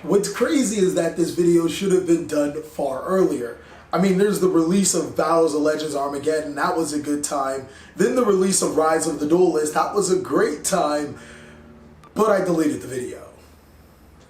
What's crazy is that this video should have been done far earlier. I mean, there's the release of Battles of Legends Armageddon, that was a good time. Then the release of Rise of the Duelist, that was a great time. But I deleted the video.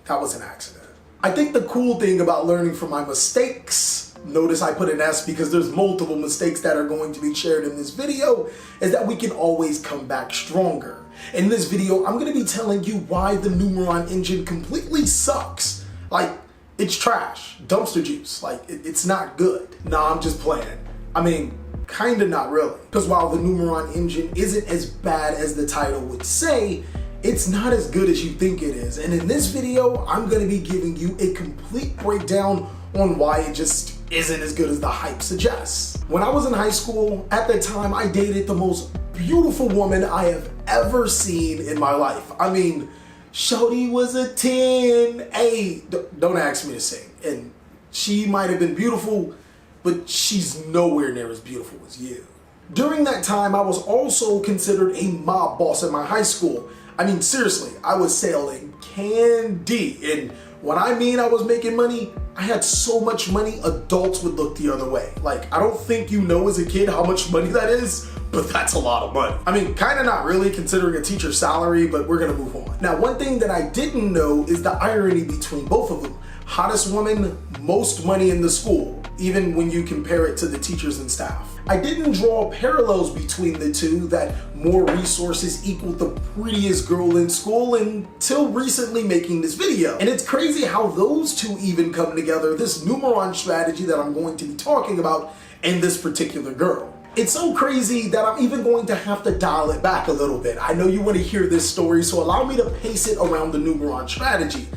That was an accident. I think the cool thing about learning from my mistakes, notice I put an S because there's multiple mistakes that are going to be shared in this video, is that we can always come back stronger. In this video, I'm going to be telling you why the Numeron engine completely sucks. Like, it's trash, dumpster juice, like it's not good. Nah, I'm just playing. I mean, kinda not really. Because while the Numeron engine isn't as bad as the title would say, it's not as good as you think it is. And in this video, I'm gonna be giving you a complete breakdown on why it just isn't as good as the hype suggests. When I was in high school, at the time, I dated the most beautiful woman I have ever seen in my life. I mean, shorty was a 10. Hey, don't ask me to sing. And she might have been beautiful, but she's nowhere near as beautiful as you. During that time, I was also considered a mob boss at my high school. I mean, seriously, I was selling candy. And when I mean I was making money, I had so much money, adults would look the other way. Like, I don't think you know as a kid how much money that is, but that's a lot of money. I mean, kind of not really considering a teacher's salary, but we're gonna move on. Now, one thing that I didn't know is the irony between both of them. Hottest woman, most money in the school, even when you compare it to the teachers and staff. I didn't draw parallels between the two, that more resources equaled the prettiest girl in school until recently making this video. And it's crazy how those two even come together, this Numeron strategy that I'm going to be talking about and this particular girl. It's so crazy that I'm even going to have to dial it back a little bit. I know you want to hear this story, so allow me to pace it around the Numeron strategy.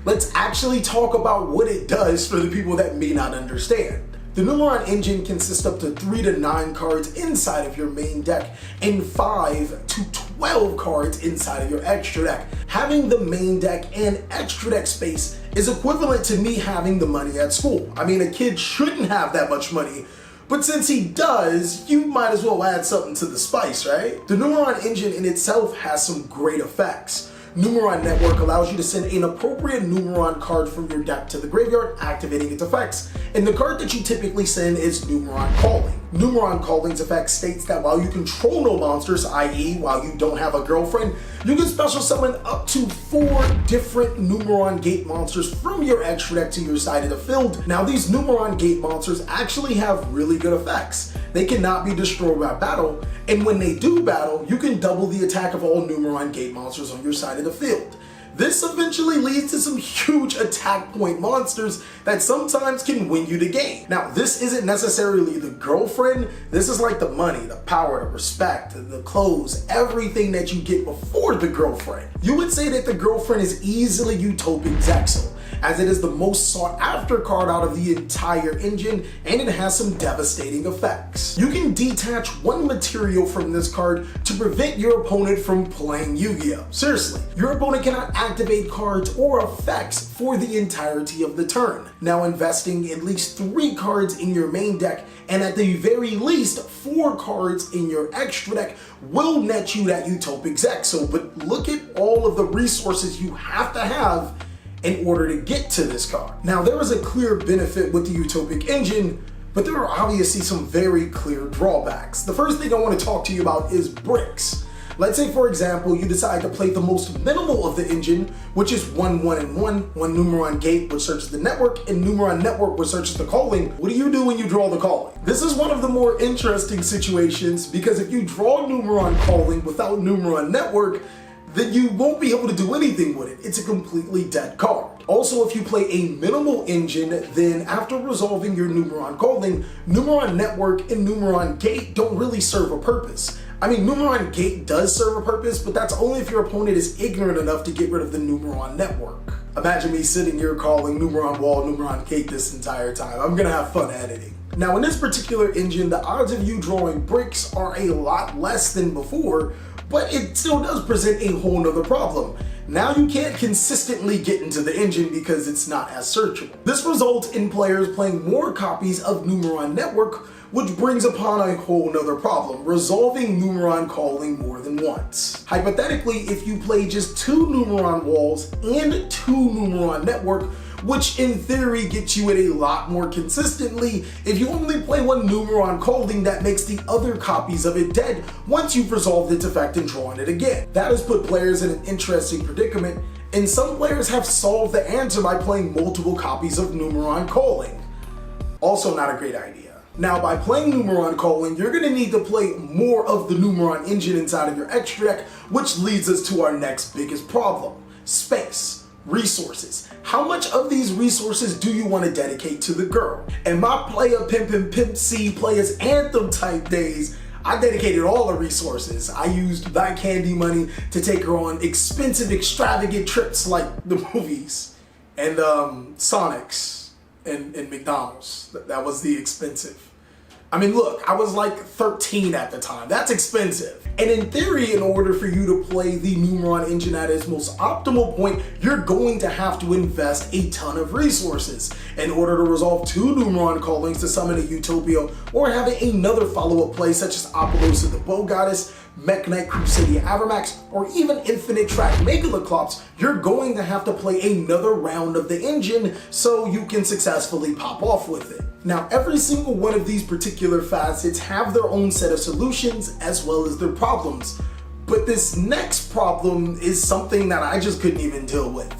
Let's actually talk about what it does for the people that may not understand. The Numeron engine consists up to 3 to 9 cards inside of your main deck and 5 to 12 cards inside of your extra deck. Having the main deck and extra deck space is equivalent to me having the money at school. I mean, a kid shouldn't have that much money, but since he does, you might as well add something to the spice, right? The Numeron engine in itself has some great effects. Numeron Network allows you to send an appropriate Numeron card from your deck to the graveyard, activating its effects. And the card that you typically send is Numeron Calling. Numeron Calling's effect states that while you control no monsters, i.e. while you don't have a girlfriend, you can special summon up to 4 different Numeron Gate monsters from your extra deck to your side of the field. Now, these Numeron Gate monsters actually have really good effects. They cannot be destroyed by battle, and when they do battle, you can double the attack of all Numeron Gate monsters on your side of the field. This eventually leads to some huge attack point monsters that sometimes can win you the game. Now, this isn't necessarily the girlfriend, this is like the money, the power, the respect, the clothes, everything that you get before the girlfriend. You would say that the girlfriend is easily Utopic Zexal, as it is the most sought after card out of the entire engine, and it has some devastating effects. You can detach 1 material from this card to prevent your opponent from playing Yu-Gi-Oh! Seriously, your opponent cannot activate cards or effects for the entirety of the turn. Now, investing at least 3 cards in your main deck and at the very least 4 cards in your extra deck will net you that Utopic Zexal, but look at all of the resources you have to have in order to get to this card. Now, there is a clear benefit with the Utopic engine, but there are obviously some very clear drawbacks. The first thing I want to talk to you about is bricks. Let's say, for example, you decide to play the most minimal of the engine, which is 1, 1, and 1, one Numeron Gate, which searches the network, and Numeron Network, which searches the calling. What do you do when you draw the calling? This is one of the more interesting situations, because if you draw Numeron Calling without Numeron Network, then you won't be able to do anything with it. It's a completely dead card. Also, if you play a minimal engine, then after resolving your Numeron Calling, Numeron Network and Numeron Gate don't really serve a purpose. I mean, Numeron Gate does serve a purpose, but that's only if your opponent is ignorant enough to get rid of the Numeron Network. Imagine me sitting here calling Numeron Wall, Numeron Gate this entire time. I'm gonna have fun editing. Now, in this particular engine, the odds of you drawing bricks are a lot less than before, but it still does present a whole nother problem. Now you can't consistently get into the engine because it's not as searchable. This results in players playing more copies of Numeron Network, which brings upon a whole nother problem, resolving numeron calling more than once. Hypothetically, if you play just 2 numeron walls and 2 numeron network, which in theory gets you it a lot more consistently if you only play 1 numeron calling that makes the other copies of it dead once you've resolved its effect and drawn it again. That has put players in an interesting predicament, and some players have solved the answer by playing multiple copies of numeron calling. Also not a great idea. Now, by playing numeron calling, you're going to need to play more of the numeron engine inside of your extra deck, which leads us to our next biggest problem: space. Resources. How much of these resources do you want to dedicate to the girl? In my player Pimp C players anthem type days, I dedicated all the resources. I used that candy money to take her on expensive, extravagant trips like the movies and Sonics and McDonald's. That was the expensive. I mean, look, I was like 13 at the time. That's expensive. And in theory, in order for you to play the numeron engine at its most optimal point, you're going to have to invest a ton of resources in order to resolve 2 numeron callings to summon a Utopia, or having another follow-up play such as Apollosa the Bow Goddess, Mech Knight Crusadia Avermax, or even Infinite Track Megaloclops. You're going to have to play another round of the engine so you can successfully pop off with it. Now, every single one of these particular facets have their own set of solutions as well as their problems. But this next problem is something that I just couldn't even deal with: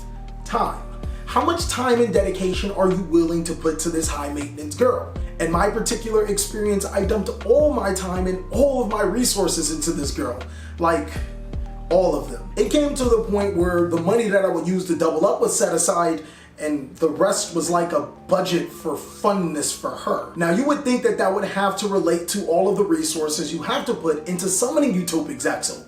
time. How much time and dedication are you willing to put to this high maintenance girl? In my particular experience, I dumped all my time and all of my resources into this girl. Like, all of them. It came to the point where the money that I would use to double up was set aside, and the rest was like a budget for funness for her. Now, you would think that that would have to relate to all of the resources you have to put into summoning Utopic Zexal.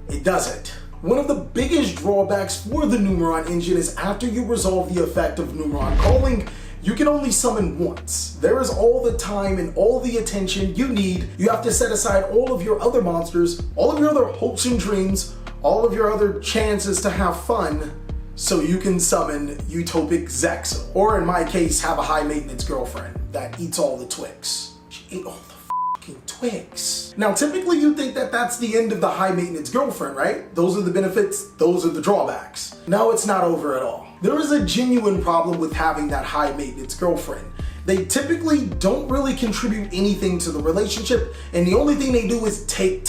It doesn't. One of the biggest drawbacks for the numeron engine is after you resolve the effect of numeron calling, you can only summon once. There is all the time and all the attention you need. You have to set aside all of your other monsters, all of your other hopes and dreams, all of your other chances to have fun, so you can summon Utopic Zexal. Or in my case, have a high maintenance girlfriend that eats all the Twix. She ate all the fucking Twix. Now, typically you think that that's the end of the high maintenance girlfriend, right? Those are the benefits, those are the drawbacks. No, it's not over at all. There is a genuine problem with having that high maintenance girlfriend. They typically don't really contribute anything to the relationship, and the only thing they do is take.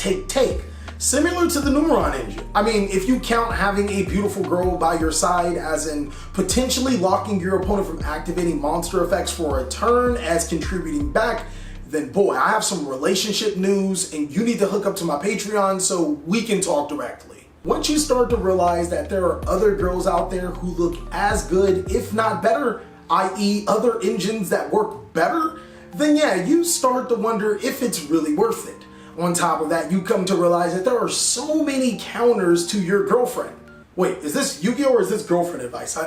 Similar to the numeron engine. I mean, if you count having a beautiful girl by your side as in potentially locking your opponent from activating monster effects for a turn as contributing back, then boy, I have some relationship news, and you need to hook up to my Patreon so we can talk directly. Once you start to realize that there are other girls out there who look as good, if not better, i.e. other engines that work better, then yeah, you start to wonder if it's really worth it. On top of that, you come to realize that there are so many counters to your girlfriend. Wait, is this Yu-Gi-Oh or is this girlfriend advice?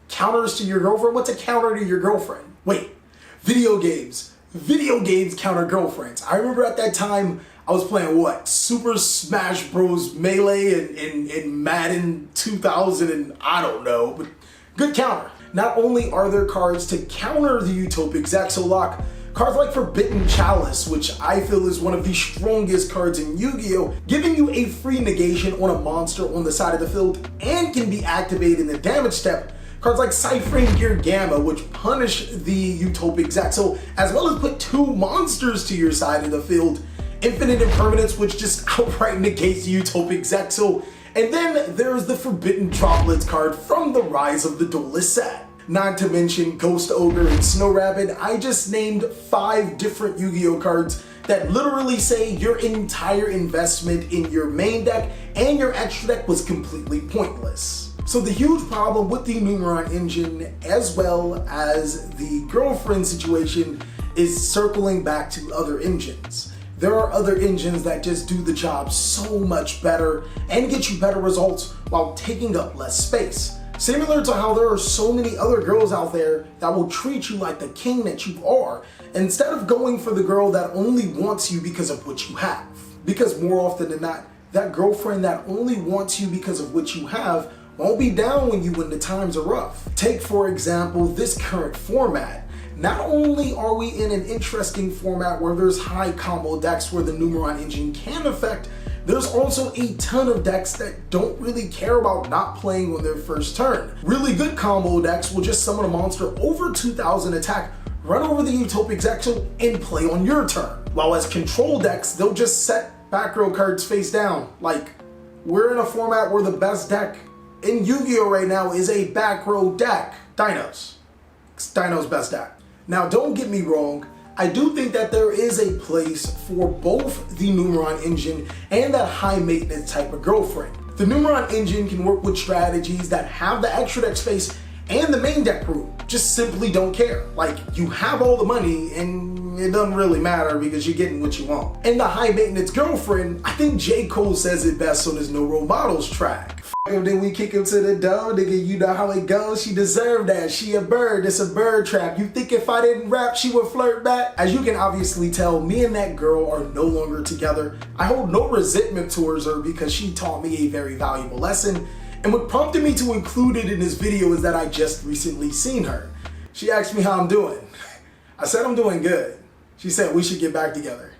Counters to your girlfriend? What's a counter to your girlfriend? Wait, video games. Video games counter girlfriends. I remember at that time, I was playing what? Super Smash Bros. Melee in Madden 2000 and I don't know, but good counter. Not only are there cards to counter the Utopic Zexal lock, cards like Forbidden Chalice, which I feel is one of the strongest cards in Yu-Gi-Oh!, giving you a free negation on a monster on the side of the field and can be activated in the damage step. Cards like Ciphering Gear Gamma, which punish the Utopic Zexal, as well as put 2 monsters to your side of the field. Infinite Impermanence, which just outright negates the Utopic Zexal. And then there's the Forbidden Droplets card from the Rise of the Duelist set. Not to mention Ghost Ogre and Snow Rabbit. I just named 5 different Yu-Gi-Oh cards that literally say your entire investment in your main deck and your extra deck was completely pointless. So the huge problem with the numeron engine, as well as the girlfriend situation, is circling back to other engines. There are other engines that just do the job so much better and get you better results while taking up less space. Similar to how there are so many other girls out there that will treat you like the king that you are, instead of going for the girl that only wants you because of what you have. Because more often than not, that girlfriend that only wants you because of what you have won't be down when the times are rough. Take, for example, this current format. not only are we in an interesting format where there's high combo decks where the Numeron engine can affect, there's also a ton of decks that don't really care about not playing on their first turn. Really good combo decks will just summon a monster over 2,000 attack, run over the Utopic Zexal, and play on your turn. While as control decks, they'll just set back row cards face down. Like, we're in a format where the best deck in Yu-Gi-Oh! Right now is a back row deck. Dinos. It's Dino's best deck. Now, don't get me wrong, I do think that there is a place for both the Numeron engine and that high maintenance type of girlfriend. The Numeron engine can work with strategies that have the extra deck space and the main deck room. Just simply don't care. Like, you have all the money and it doesn't really matter because you're getting what you want. And the high maintenance girlfriend, I think J. Cole says it best on his No Role Models track. Him, then we kick him to the door, nigga, you know how it goes. She deserved that. She a bird, it's a bird trap. You think if I didn't rap, she would flirt back? As you can obviously tell, me and that girl are no longer together. I hold no resentment towards her because she taught me a very valuable lesson. And what prompted me to include it in this video is that I just recently seen her. She asked me how I'm doing. I said I'm doing good. She said we should get back together.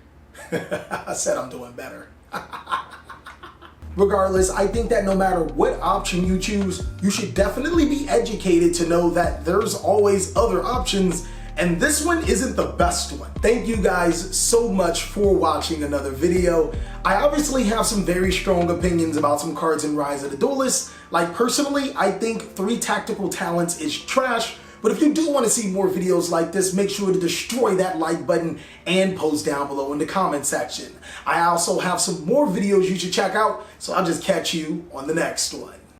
I said I'm doing better. Regardless, I think that no matter what option you choose, you should definitely be educated to know that there's always other options, and this one isn't the best one. Thank you guys so much for watching another video. I obviously have some very strong opinions about some cards in Rise of the Duelist. Like, personally, I think 3 tactical talents is trash. But if you do want to see more videos like this, make sure to destroy that like button and post down below in the comment section. I also have some more videos you should check out, so I'll just catch you on the next one.